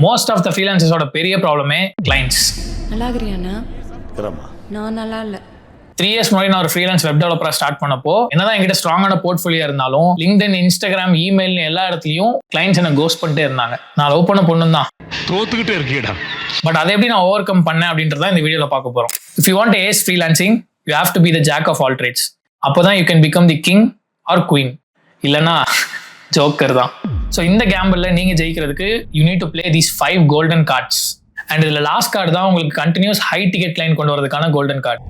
Most of த ஃப்ரீலான்சர்ஸோட பெரிய ப்ராப்ளமே clients. நல்லா இருக்கிறியாண்ணா? நான் நல்லா இல்லை. 3 years முன்னாடி நான் ஒரு ஃப்ரீலான்ஸ் வெப் டெவலப்பரா ஸ்டார்ட் பண்ணப்போ என்னதான் என்கிட்ட ஸ்ட்ராங்கான போர்ட்ஃபோலியோ இருந்தாலும் லிங்க்டின், இன்ஸ்டாகிராம், இமெயில் எல்லா இடத்துலயும் கிளைண்ட்ஸ் என்ன கோஸ்ட் பண்ணிட்டே இருந்தாங்க. நான் லவ் பண்ண பொண்ணு தான், தோத்துக்கிட்டே இருக்கீடா. பட் அதை எப்படி நான் ஓவர் கம் பண்ணேன் அப்படின்றத இந்த வீடியோல பார்க்க போறோம். If you want to ace freelancing, you have to be the jack of all trades. அப்போதான் you can become the king or queen. இல்லைன்னா ஜோக்கர் தான். ஸோ இந்த கேம்பிள்ல நீங்க ஜெயிக்கிறதுக்கு you need to play these 5 golden cards. And இதுல last card தான் உங்களுக்கு கண்டினியூஸ் ஹை டிக்கெட் கிளைண்ட் கொண்டு வரதுக்கான golden card.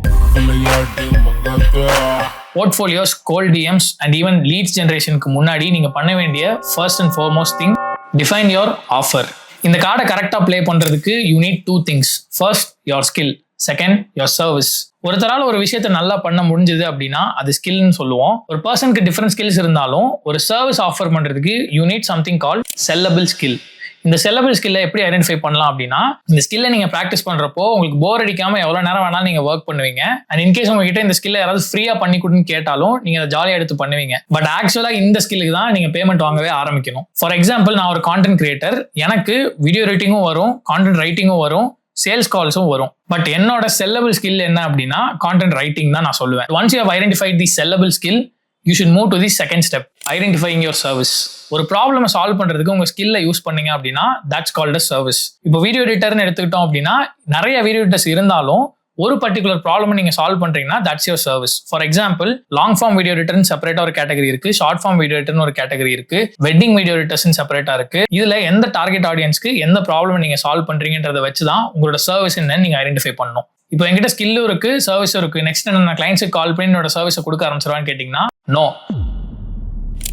Portfolios, cold DMs and even leads ஜெனரேஷனுக்கு முன்னாடி நீங்க பண்ண வேண்டிய first and foremost thing, define your offer. இந்த கார்டை கரெக்டா பிளே பண்றதுக்கு you need 2 things. First your skill, second your service. ஒருத்தரால ஒரு விஷயத்த நல்லா பண்ண முடிஞ்சது அப்படின்னா அது ஸ்கில்னு சொல்லுவோம். ஒரு பர்சனுக்கு டிஃப்ரெண்ட் ஸ்கில்ஸ் இருந்தாலும் ஒரு சர்வீஸ் ஆஃபர் பண்றதுக்கு you need something called sellable skill. இந்த செல்லபிள் ஸ்கில்லை எப்படி ஐடென்டிஃபை பண்ணலாம் அப்படின்னா, இந்த ஸ்கில்லை நீங்க ப்ராக்டிஸ் பண்றப்போ உங்களுக்கு போர் அடிக்காம எவ்வளவு நேரம் வேணாலும் நீங்க ஒர்க் பண்ணுவீங்க. அண்ட் இன்கேஸ் உங்ககிட்ட இந்த ஸ்கில்லை யாராவது ஃப்ரீயா பண்ணி கொடுன்னு கேட்டாலும் நீங்க அதை ஜாலியா எடுத்து பண்ணுவீங்க. பட் ஆக்சுவலா இந்த ஸ்கில்லுக்கு தான் நீங்க பேமெண்ட் வாங்கவே ஆரம்பிக்கணும். ஃபார் எக்ஸாம்பிள், நான் ஒரு கான்டென்ட் கிரியேட்டர், எனக்கு வீடியோ எடிட்டிங்கும் வரும், கான்டென்ட் ரைட்டிங்கும் வரும், சேல்ஸ் கால்ஸும் வரும். பட் என்னோட செல்லபிள் ஸ்கில் என்ன அப்படின்னா கான்டென்ட் ரைட்டிங் தான் நான் சொல்லுவேன். Once you have identified the sellable skill, you should move to the second step, identifying your service. ஒரு ப்ராப்ளமை சால்வ் பண்றதுக்கு உங்க ஸ்கில்லை யூஸ் பண்ணீங்க அப்படின்னா தட்ஸ் கால்ட் அ சர்வீஸ். இப்போ வீடியோ எடிட்டர்னு எடுத்துக்கிட்டோம் அப்படின்னா நிறைய வீடியோ எடிட்டர்ஸ் இருந்தாலும் ஒரு பர்டிகுலர் ப்ராப்ளம் நீங்க சால்வ் பண்றீங்கன்னா that's your service. For example, long form video எடிட்டர்னு செப்பரேட்டா ஒரு கேட்டகரி இருக்கு, ஷார்ட் ஃபார்ம் வீடியோ எடிட்டர்னு ஒரு கேட்டகரி இருக்கு, வெட்டிங் வீடியோ எடிட்டர்ஸ் செப்பரேட்டா இருக்கு. இதுல எந்த டார்கெட் ஆடியன்ஸ்க்கு எந்த ப்ராப்ளம் நீங்க சால்வ் பண்றீங்கன்றத வச்சுதான் உங்களோட சர்வீஸ் என்னன்னு நீங்க ஐடென்டிஃபை பண்ணணும். இப்போ என்கிட்ட ஸ்கில்லும் இருக்கு, சர்வீஸும் இருக்கு, நெக்ஸ்ட் நான் கிளைண்ட்ஸுக்கு கால் பண்ணி என்னோட சர்வீஸை கொடுக்க ஆரம்பிச்சிருவான்னு கேட்டீங்கன்னா நோ.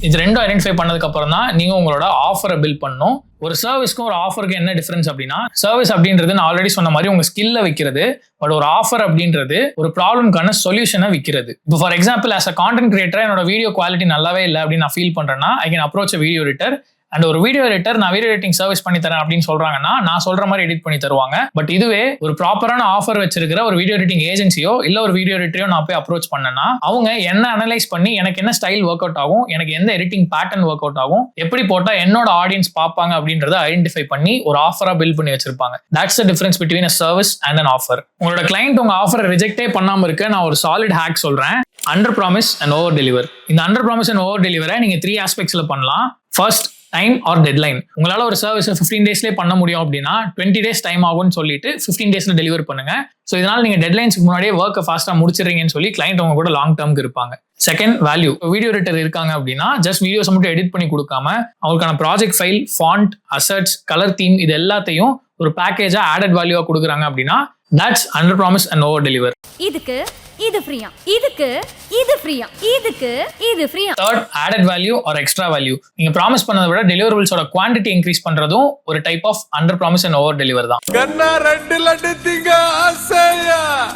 இது ரெண்டும் ஐடென்டிஃபை பண்ணதுக்கு அப்புறம் தான் நீங்க உங்களோட ஆஃபரை பில்ட் பண்ணணும். ஒரு சர்வீஸ்க்கும் ஒரு ஆஃபருக்கு என்ன டிஃபரன்ஸ் அப்படின்னா, சர்வீஸ் அப்படின்றது நான் ஆல்ரெடி சொன்ன மாதிரி உங்க ஸ்கில்ல விற்கிறது, பட் ஒரு ஆஃபர் அப்படின்றது ஒரு ப்ராப்ளம்கான சொல்யூஷனை விற்கிறது. இப்போ for example, as a content creator என்னோட வீடியோ குவாலிட்டி நல்லாவே இல்லை அப்படின்னு நான் ஃபீல் பண்றேன்னா I can approach a video editor. And ஒரு வீடியோ எடிட்டர் நான் வீடியோ எடிட்டிங் சர்வீஸ் பண்ணி தரேன் அப்படின்னு சொல்றாங்கன்னா நான் சொல்ற மாதிரி எடிட் பண்ணி தருவாங்க. பட் இதுவே ஒரு ப்ராப்பரான ஆஃபர் வச்சிருக்கிற ஒரு வீடியோ எடிட்டிங் ஏஜென்சியோ இல்ல ஒரு வீடியோ எடிட்டரையோ நான் போய் அப்ரோச் பண்ணேன்னா அவங்க என்ன அனலைஸ் பண்ணி எனக்கு என்ன ஸ்டைல் ஒர்க் அவுட் ஆகும், எனக்கு எந்த எடிட்டிங் பேட்டர்ன் ஒர்க் அவுட் ஆகும், எப்படி போட்டா என்னோட ஆடியன்ஸ் பார்ப்பாங்க அப்படின்றத ஐடென்டிஃபை பண்ணி ஒரு ஆஃபரா பில்ட் பண்ணி வச்சிருப்பாங்க. That's the difference between a service and an offer. உங்களோட கிளைண்ட் உங்க ஆஃபரை ரிஜெக்டே பண்ணாம இருக்க நான் ஒரு சாலிட் ஹேக் சொல்றேன். Under promise and over deliver. இந்த அண்டர் ப்ராமிஸ் அண்ட் ஓவர் டெலிவரை நீங்க 3 ஆஸ்பெக்ட்ஸ்ல பண்ணலாம். First, time or deadline. உங்களால ஒரு சர்வீஸ் 15 டேஸ்லேயே பண்ண முடியும் அப்படின்னா 20 days டைம் ஆகும்னு சொல்லிட்டு 15 daysல டெலிவர் பண்ணுங்க. ஸோ இதனால நீங்க டெட்லைன்ஸ்க்கு முன்னாடியே ஒர்க்கை ஃபாஸ்டா முடிச்சிடுறீங்கன்னு சொல்லி கிளைண்ட் உங்க கூட லாங் டேர்ம்க்கு இருப்பாங்க. Second, value. வீடியோ எடிட்டர் இருக்காங்க அப்படின்னா ஜஸ்ட் வீடியோஸ் மட்டும் எடிட் பண்ணி கொடுக்காம அவங்களுக்கான project file, font, assets, colour theme இது எல்லாத்தையும் ஒரு பேக்கேஜா ஆடட் வேல்யூவா கொடுக்குறாங்க அப்படின்னா that's under promise and over deliver. இதுக்கு இது ஃப்ரீயா, இதுக்கு இது ஃப்ரீயா, இதுக்கு இது ஃப்ரீயா. Third, added value or extra value. நீங்க ப்ராமிஸ் பண்ணதை விட டெலிவரபிள்ஸோட குவாண்டிட்டி இன்க்ரீஸ் பண்றதும் ஒரு type of under promise and over deliver தான்.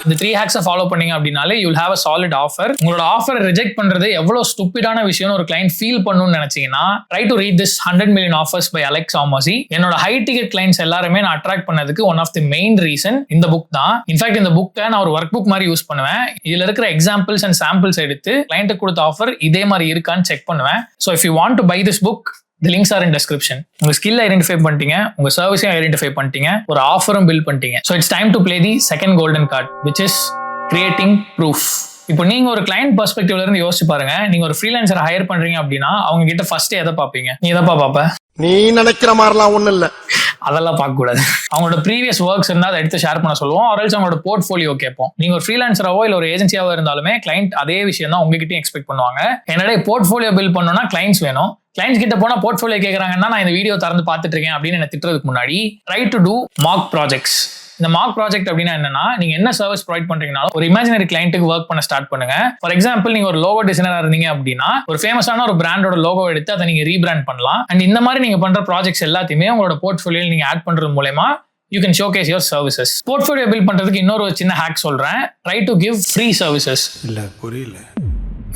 இந்த 3 ஹேக்ஸை ஃபாலோ பண்ணீங்க அப்படின்னாலே you will have a solid offer. உங்களோட ஆஃபரை ரிஜெக்ட் பண்றது எவ்வளவு ஸ்டூபிடான விஷயம்னு ஒரு கிளைண்ட் ஃபீல் பண்ணணும்னு நினைச்சீங்கன்னா try to read this 100 million offers by Alex Hormozi. என்னோட ஹை டிக்கெட் கிளைண்ட்ஸ் எல்லாருமே நான் அட்ராக்ட் பண்ணதுக்கு one of the main reason இந்த புக் தான். இன்ஃபேக்ட் இந்த புக்கை நான் ஒரு ஒர்க் புக் மாதிரி யூஸ் பண்ணுவேன். இதுல இருக்கிற எக்ஸாம்பிள்ஸ் அண்ட் சாம்பிள்ஸ் எடுத்து கிளைண்ட்டுக்கு கொடுத்த ஆஃபர் இதே மாதிரி இருக்கான்னு செக் பண்ணுவேன். So if you want to buy this book, the links are in description. உங்க ஸ்கில் ஐடென்டிஃபை பண்ணிட்டீங்க, உங்க சர்வீஸையும் ஐடென்டிஃபை பண்ணிட்டீங்க, ஒரு ஆஃபரும் பில்ட் பண்ணிட்டீங்க. So it's time to play the second golden card, which is creating proof. இப்போ நீங்க ஒரு கிளைண்ட் பெர்ஸ்பெக்டிவ்ல இருந்து யோசிச்சு பாருங்க. நீங்க ஒரு ஃப்ரீலான்சர் ஹையர் பண்றீங்க அப்படின்னா அவங்க கிட்ட ஃபர்ஸ்ட் எதை பார்ப்பீங்க? நீ எதப்பா பாப்ப? நீ நினைக்கிற மாதிரிலாம் ஒண்ணும் இல்ல, அதெல்லாம் பார்க்க கூடாது. அவங்களோட ப்ரீவியஸ் ஒர்க்ஸ் இருந்தால் அதை எடுத்து ஷேர் பண்ண சொல்லுவோம். ஆர்எல்ஸ் அவங்களோட போர்ட்ஃபோலியோ கேட்போம். நீங்க ஒரு ஃப்ரீலான்சராவோ இல்ல ஒரு ஏஜென்சியாவோ இருந்தாலுமே கிளைண்ட் அதே விஷயம் தான் உங்ககிட்டயும் எக்ஸ்பெக்ட் பண்ணுவாங்க. என்னடா போர்ட்ஃபோலியோ பில்ட் பண்ணணும்னா கிளைண்ட்ஸ் வேணும். கிளைண்ட்ஸ் கிட்ட போனா போர்ட்ஃபோலியோ கேட்கறாங்கன்னா நான் இந்த வீடியோ திறந்து பார்த்துட்டு இருக்கேன் அப்படின்னு என்ன திட்டுறதுக்கு முன்னாடி try to do mock projects. இந்த மார்க் ப்ராஜெக்ட் அப்படின்னா என்னன்னா, நீங்க என்ன சர்வீஸ் ப்ரொவைட் பண்றீங்கனாலும் ஒரு இமேஜினரி கிளைண்ட்டுக்கு ஒர்க் பண்ண ஸ்டார்ட் பண்ணுங்க. ஃபார் எக்ஸாம்பிள், நீங்க ஒரு லோகோ டிசைனரா இருந்தீங்க அப்படின்னா ஒரு ஃபேமஸான ஒரு பிராண்டோட லோகோ எடுத்து அதை நீங்க ரீபிராண்ட் பண்ணலாம். அண்ட் இந்த மாதிரி நீங்க பண்ற ப்ராஜெக்ட்ஸ் எல்லாத்தையுமே உங்களோட போர்ட்ஃபோலியோல நீங்க ஆட் பண்றது மூலமா you can showcase your services. Portfolio build பண்றதுக்கு இன்னொரு சின்ன ஹேக் சொல்றேன். Try to give free services. இல்ல புரியல.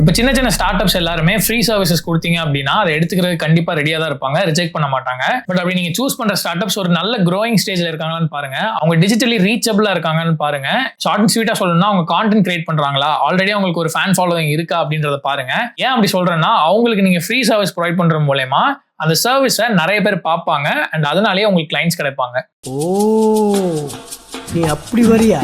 இப்போ சின்ன சின்ன ஸ்டார்ட் அப்ஸ் எல்லாருமே ஃப்ரீ சர்வீசஸ் கொடுத்தீங்க அப்படின்னா அதை எடுத்துக்கிறது கண்டிப்பா ரெடியா தான் இருப்பாங்க, ரிஜெக்ட் பண்ண மாட்டாங்க. பட் அப்படி நீங்க சூஸ் பண்ற ஸ்டார்ட் அப்ஸ் ஒரு நல்ல க்ரோயிங் ஸ்டேஜ்ல இருக்காங்கன்னு பாருங்க, அவங்க டிஜிட்டலி ரீச்சபிளா இருக்காங்கன்னு பாருங்க. ஷார்ட் அண்ட் ஸ்வீட்டா சொல்லணும்னா அவங்க கான்டென்ட் கிரியேட் பண்றாங்களா, ஆல்ரெடி அவங்களுக்கு ஒரு ஃபேன் ஃபாலோவிங் இருக்கா அப்படின்றத பாருங்க. ஏன் அப்படி சொல்றேன்னா, அவங்களுக்கு நீங்க ஃப்ரீ சர்வீஸ் ப்ரொவைட் பண்ற மூலமா அந்த சர்வீஸை நிறைய பேர் பார்ப்பாங்க அண்ட் அதனாலேயே உங்களுக்கு கிளைண்ட்ஸ் கிடைப்பாங்க. நீ அப்படி வரியா?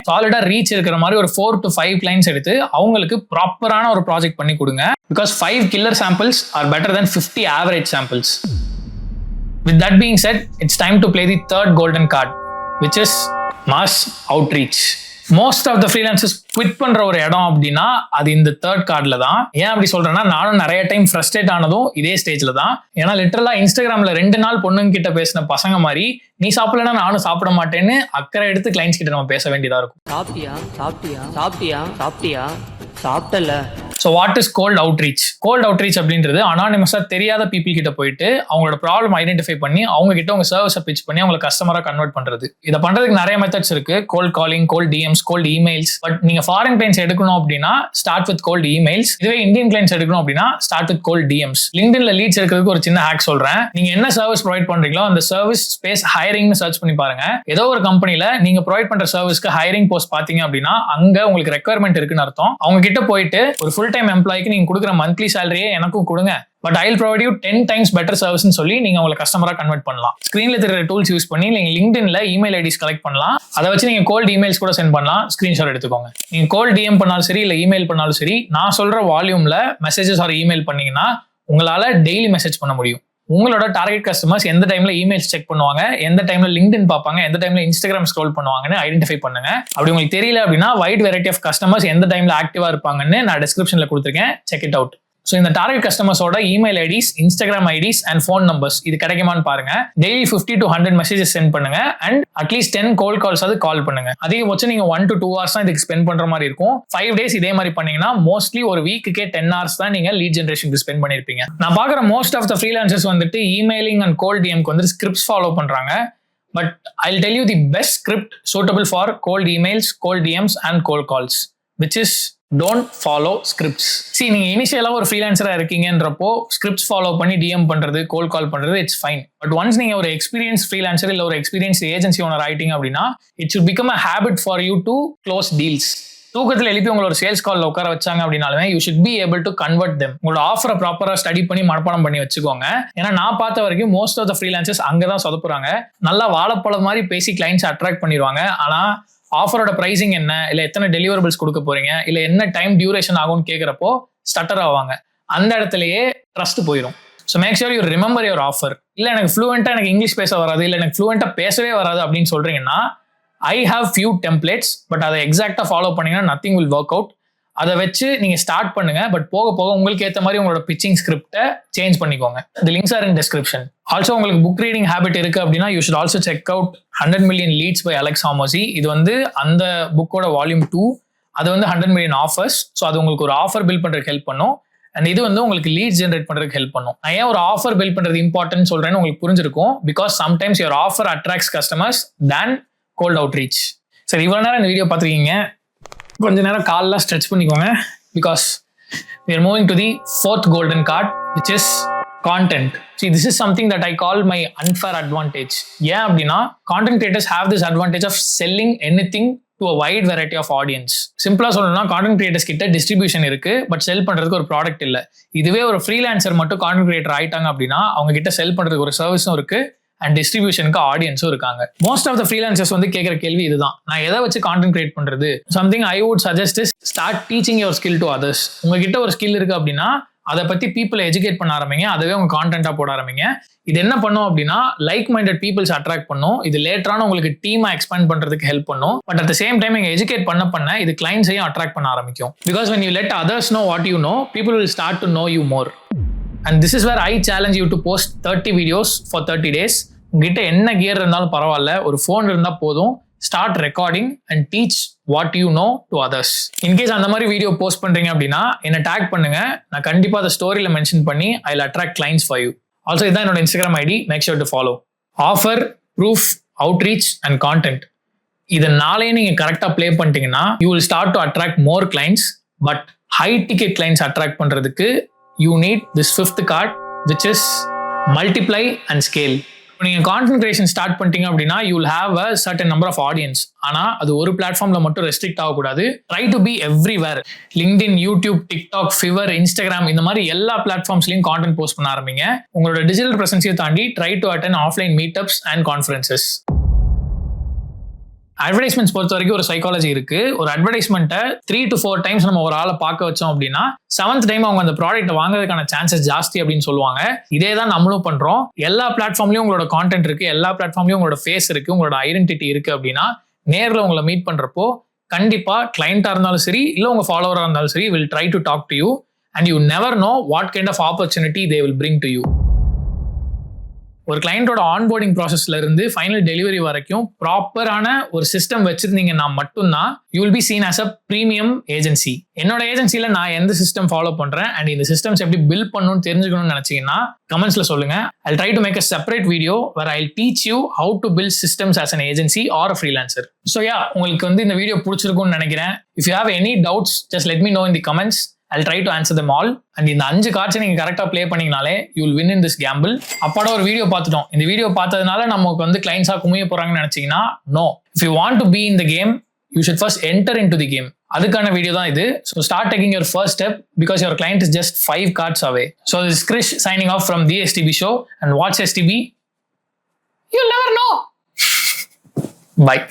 சாலிடா ரீச் இருக்கிற மாதிரி ஒரு 4 to 5 கிளைண்ட்ஸ் எடுத்து அவங்களுக்கு ப்ராப்பரான ஒரு ப்ராஜெக்ட் பண்ணி கொடுங்க. Because 5 killer samples are better than 50 average samples. With that being said, it's time to play the third golden card, which is mass outreach. Most of the freelancers quit பண்ற ஒரு இடம் அப்படின்னா அது இந்த தேர்ட் கார்டில் தான். ஏன் அப்படி சொல்றேன்னா, நானும் நிறைய டைம் ஃப்ரஸ்ட்ரேட் ஆனதும் இதே ஸ்டேஜ்ல தான். ஏன்னா லிட்டரலா இன்ஸ்டாகிராம்ல 2 நாள் பொண்ணுங்க கிட்ட பேசின பசங்க மாதிரி நீ சாப்பிடலன்னா நானும் சாப்பிட மாட்டேன்னு அக்கறை எடுத்து கிளைண்ட்ஸ் கிட்ட நம்ம பேச வேண்டியதா இருக்கும். சாப்பிட்டியா சாப்பிட்டியா சாப்பிட்டியா சாப்பிட்டியா சாப்பிட்டல. So what is cold outreach? Cold outreach அப்படின்றது அனானிமஸா தெரியாத பீப்புள் கிட்ட போயிட்டு அவங்களோட ப்ராப்ளம் ஐடென்டிஃபை பண்ணி அவங்க கிட்ட உங்க சர்வீஸை பிச் பண்ணி அவங்களை கஸ்டமரா கன்வெர்ட் பண்றது. இதை பண்றதுக்கு நிறைய மெத்தட்ஸ் இருக்கு. Cold calling, cold DMs, cold emails. But நீங்க ஃபாரின் கிளைண்ட்ஸ் எடுக்கணும் அப்படின்னா ஸ்டார்ட் வித் கோல்ட் இமெயில்ஸ். இதுவே இந்தியன் கிளைண்ட்ஸ் எடுக்கணும் அப்படின்னா ஸ்டார்ட் வித் கோல்ட் டிஎம்ஸ். லிங்க்டின்ல லீட்ஸ் எடுக்கிறதுக்கு ஒரு சின்ன ஹேக் சொல்றேன். நீங்க என்ன சர்வீஸ் ப்ரொவைட் பண்றீங்களோ அந்த சர்வீஸ் ஸ்பேஸ் ஹைரிங்னு சர்ச் பண்ணி பாருங்க. ஏதோ ஒரு கம்பெனில நீங்க ப்ரொவைட் பண்ற சர்வீஸ்க்கு ஹைரிங் போஸ்ட் பாத்தீங்க அப்படின்னா அங்க உங்களுக்கு ரெக்யர்மெண்ட் இருக்குன்னு அர்த்தம். அவங்க கிட்ட போயிட்டு ஒரு ஃபுல் டைம் எம்ப்ளாய்க்கு நீங்க கொடுக்குற மந்த்லி சேலரியே எனக்கும் கொடுங்க, but I will provide you 10 times better சர்வீஸ்னு சொல்லி நீங்க உங்களை கஸ்டமரா கன்வெர்ட் பண்ணலாம். ஸ்கிரீன்ல தெரியற டூல்ஸ் யூஸ் பண்ணி நீங்க லிங்க்டின்ல இமெயில் ஐடிஸ் கலெக்ட் பண்ணலாம். அதை வச்சு நீங்க கோல்ட் இமெயில்ஸ் கூட சென்ட் பண்ணலாம். ஸ்கிரீன்ஷாட் எடுத்துக்கோங்க. நீங்க கோல்ட் டிஎம் பண்ணாலும் சரி இல்ல இமெயில் பண்ணாலும் சரி, நான் சொல்ற வால்யூம்ல மெசேஜஸ் ஆர் இமெயில் பண்ணீங்கன்னா உங்களால டெய்லி மெசேஜ் பண்ண முடியும். உங்களோட டார்கெட் கஸ்டமர்ஸ் எந்த டைம்ல இமெயில்ஸ் செக் பண்ணுவாங்க, எந்த டைம்ல லிங்க்டின் பார்ப்பாங்க, எந்த டைம்ல இன்ஸ்டாகிராம் ஸ்க்ரோல் பண்ணுவாங்கன்னு ஐடென்டிஃபை பண்ணுங்க. அப்படி உங்களுக்கு தெரியல அப்படின்னா வைட் வெரைட்டி ஆஃப் கஸ்டமர்ஸ் எந்த டைம்ல ஆக்டிவா இருப்பாங்கன்னு நான் டிஸ்கிரிப்ஷன்ல கொடுத்துருக்கேன், செக் இட் அவுட். ஸோ இந்த டார்கெட் கஸ்டமர்ஸோட email IDs, Instagram IDs and phone numbers இது கிடைக்குமான்னு பாருங்க. டெய்லி 50 to 100 மெசேஜஸ் சென்ட் பண்ணுங்க அண்ட் அட்லீஸ்ட் 10 கோல்ட் கால்ஸ் அது கால் பண்ணுங்க. அதிகபட்சம் நீங்க 1 to 2 hours தான் இதுக்கு ஸ்பெண்ட் பண்ற மாதிரி இருக்கும். 5 days இதே மாதிரி பண்ணீங்கன்னா மோஸ்ட்லி ஒரு வீக்குக்கே 10 hours தான் நீங்க லீட் ஜென்ரேஷனுக்கு ஸ்பெண்ட் பண்ணிருப்பீங்க. நான் பாக்குற மோஸ்ட் ஆஃப் த ஃப்ரீலான்சர்ஸ் வந்துட்டு இமெயிலிங் அண்ட் கோல்ட் டிஎம்க்கு வந்து ஸ்கிரிப்ட்ஸ் ஃபாலோ பண்றாங்க. But I will tell you the best script suitable for cold emails, cold DMs and cold calls, which is don't follow scripts. See, நீங்க இனிஷியலா ஒரு ஃப்ரீலான்சரா இருக்கீங்கன்றப்போ scripts follow பண்ணி டிஎம் பண்றது, கோல் கால் பண்றது இட்ஸ் ஃபைன். பட் ஒன்ஸ் நீங்க ஒரு எக்ஸ்பீரியன்ஸ் ஃப்ரீலான்சர் இல்ல ஒரு எக்ஸ்பீரியன்ஸ் ஏஜென்சி ஓனர் ஆயிட்டீங்க அப்படின்னா it should become a habit for you to close deals. தூக்கத்தில் எழுப்பி உங்களோட ஒரு சேல்ஸ் கால்ல உட்கார வச்சாங்க அப்படின்னாலுமே you should be able to convert them. உங்களோட ஆஃபரை ப்ராப்பரா ஸ்டடி பண்ணி மனப்பாடம் பண்ணி வச்சுக்கோங்க. ஏன்னா நான் பார்த்த வரைக்கும் மோஸ்ட் ஆஃப் த ஃப்ரீலான்சர்ஸ் அங்கதான் சொதப்புறாங்க. நல்லா வாழைப்பழம் மாதிரி பேசி கிளைண்ட்ஸ் அட்ராக்ட் பண்ணிடுவாங்க. ஆனா ஆஃபரோட பிரைசிங் என்ன, இல்ல எத்தனை டெலிவரபிள்ஸ் கொடுக்க போறீங்க, இல்ல என்ன டைம் டியூரேஷன் ஆகும்னு கேட்கறப்போ ஸ்டட்டர் ஆவாங்க. அந்த இடத்துலயே ட்ரஸ்ட் போயிடும். So make sure you remember your offer. இல்ல எனக்கு ஃப்ளூவெண்டா எனக்கு இங்கிலீஷ் பேச வராது, இல்ல எனக்கு ஃப்ளூவெண்டா பேசவே வராது அப்படின்னு சொல்றீங்கன்னா I have few templates, but அதை எக்ஸாக்டா ஃபாலோ பண்ணீங்கன்னா நத்திங் வில் ஒர்க் அவுட். அதை வச்சு நீங்க ஸ்டார்ட் பண்ணுங்க. பட் போக போக உங்களுக்கு ஏற்ற மாதிரி உங்களோட பிச்சிங் ஸ்கிரிப்டை சேஞ்ச் பண்ணிக்கோங்க. The links are in description. Also உங்களுக்கு புக் ரீடிங் ஹேபிட் இருக்கு அப்படின்னா you should also check out 100 million leads by Alex Hormozi. இது வந்து அந்த புக்கோட வால்யூம் 2. அது வந்து 100 million ஆஃபர்ஸ். ஸோ அது உங்களுக்கு ஒரு ஆஃபர் பில்ட் பண்றதுக்கு ஹெல்ப் பண்ணும். அண்ட் இது வந்து உங்களுக்கு லீட்ஸ் ஜென்ரேட் பண்றதுக்கு ஹெல்ப் பண்ணும். நான் ஏன் ஒரு ஆஃபர் பில்ட் பண்றது இம்பார்ட்டன்ட் சொல்றேன்னு உங்களுக்கு புரிஞ்சிருக்கும். Because sometimes your offer attracts customers than cold outreach. சரி, இவ்வளவு நேரம் இந்த வீடியோ பார்த்துருக்கீங்க. கொஞ்ச நேரம் கால்லாம் ஸ்ட்ரெச் பண்ணிக்கோங்க. Because we are moving to the fourth golden card, which is content. See, this is something that I call my unfair advantage. ஏன் அப்படின்னா content creators have this advantage of selling anything to a wide variety of audience. சிம்பிளா சொல்லணும்னா content creators கிட்ட distribution இருக்கு, but செல் பண்றதுக்கு ஒரு product இல்ல. இதுவே ஒரு ஃப்ரீலான்சர் மட்டும் content creator ஆயிட்டாங்க அப்படின்னா அவங்க கிட்ட செல் பண்றதுக்கு ஒரு சர்வீஸும் இருக்கு அண்ட் டிஸ்ட்ரிபியூஷனுக்கு ஆடியன்ஸும் இருக்காங்க. மோஸ்ட் ஆஃப் த ஃப்ரீலான்சர்ஸ் வந்து கேட்குற கேள்வி இதுதான், நான் எதை வச்சு கான்டென்ட் கிரியேட் பண்றது? Something I would suggest is start teaching your skill to others. உங்ககிட்ட ஒரு ஸ்கில் இருக்கு அப்படின்னா அதை பத்தி பீப்புளை எஜுகேட் பண்ண ஆரம்பிங்க. அதுவே உங்க கான்டென்ட்டா போட ஆரம்பிங்க. இது என்ன பண்ணும் அப்படின்னா லைக் மைண்டட் பீப்புள்ஸ் அட்ராக்ட் பண்ணும். இது லேட்டரான உங்களுக்கு டீமா எக்ஸ்பேண்ட் பண்றதுக்கு ஹெல்ப் பண்ணும். But at the same time நீங்க எஜுகேட் பண்ண இது கிளைண்ட்ஸையும் அட்ராக்ட் பண்ண ஆரம்பிக்கும். Because when you let others know what you know, people will start to know you more. And this is where I challenge you to post 30 videos for 30 days. உங்ககிட்ட என்ன gear இருந்தாலும் பரவாயில்ல, ஒரு phone இருந்தால் போதும். Start recording and teach what you know to others. In case அந்த மாதிரி video post பண்றீங்க அப்படின்னா என்னை டேக் பண்ணுங்க. நான் கண்டிப்பா அதை ஸ்டோரியில மென்ஷன் பண்ணி I will attract clients for you. Also இதான் என்னோட Instagram ID. Make sure to follow. Offer, proof, outreach and content இதை நாளையே நீங்க கரெக்டா பிளே பண்ணிட்டீங்கன்னா you will start to attract more clients. But high ticket clients attract பண்றதுக்கு you need this 5th card, which is multiply and scale. நீங்கள் content creation start பண்ணிட்டீங்க அப்படின்னா you will have a certain number of audience. ஆனால் அது ஒரு பிளாட்ஃபார்ம்ல மட்டும் restrict ஆகக்கூடாது. Try to be everywhere. LinkedIn, YouTube, TikTok, fever, Instagram இந்த மாதிரி எல்லா பிளாட்ஃபார்ம்ஸ்லையும் கான்டென்ட் போஸ்ட் பண்ண ஆரம்பிங்க. உங்களோட டிஜிட்டல் பிரசன்ஸையும் தாண்டி try to attend offline meetups and conferences. Advertisements பொறுத்த வரைக்கும் ஒரு சைக்காலஜி இருக்கு. ஒரு அட்வர்டைஸ்மெண்ட்டை 3 to 4 டைம்ஸ் நம்ம ஒரு ஆளை பார்க்க வச்சோம் அப்படின்னா 7th டைம் அவங்க அந்த ப்ராடக்ட் வாங்குறதுக்கான சான்சஸ் ஜாஸ்தி அப்படின்னு சொல்லுவாங்க. இதே தான் நம்மளும் பண்றோம். எல்லா பிளாட்ஃபார்ம்லயும் உங்களோட கான்டென்ட் இருக்கு, எல்லா பிளாட்ஃபார்ம்லயும் உங்களோட ஃபேஸ் இருக்கு, உங்களோட ஐடென்டிட்டி இருக்கு அப்படின்னா நேரில் உங்களை மீட் பண்றப்போ கண்டிப்பா கிளைண்டா இருந்தாலும் சரி, இல்லை உங்க ஃபாலோவரா இருந்தாலும் சரி, will try to talk to you and you never know what kind of opportunity they will bring to you. ஒரு கிளைண்டோட ஆன்போர்டிங் ப்ராசஸ்ல இருந்து ஃபைனல் டெலிவரி வரைக்கும் ப்ராப்பரான ஒரு சிஸ்டம் வச்சிருந்தீங்கன்னா மட்டும்தான் you will be seen as a premium agency. என்னோட ஏஜென்சியில நான் எந்த சிஸ்டம் ஃபாலோ பண்றேன் அண்ட் இந்த சிஸ்டம்ஸ் எப்படி பில்ட் பண்ணணும்னு தெரிஞ்சுக்கணும்னு நினைச்சீங்கன்னா கமெண்ட்ஸ்ல சொல்லுங்க. I'll try to make a separate video where I'll teach you how to build systems as an agency or a freelancer. So yeah, உங்களுக்கு இந்த வீடியோ பிடிச்சிருக்கும்னு நினைக்கிறேன். If you have any doubts, just let me know in the comments. I'll try to answer them all. And இந்த 5 கார்ட்ஸை நீங்க கரெக்டா play பண்ணீங்கனாலே you will win in this gamble. அப்பாட ஒரு video பார்த்துட்டோம், இந்த வீடியோ பார்த்ததுனால நமக்கு கிளைண்ட்ஸா குமிய போறாங்கன்னு நினைச்சீங்கன்னா no. If you want to be in the game, you should first enter into the game. அதுக்கான வீடியோ தான் இது. So start taking your first step because your client is just 5 cards away. So this is Krish signing off from the STB show, and watch STB. You'll never know. Bye.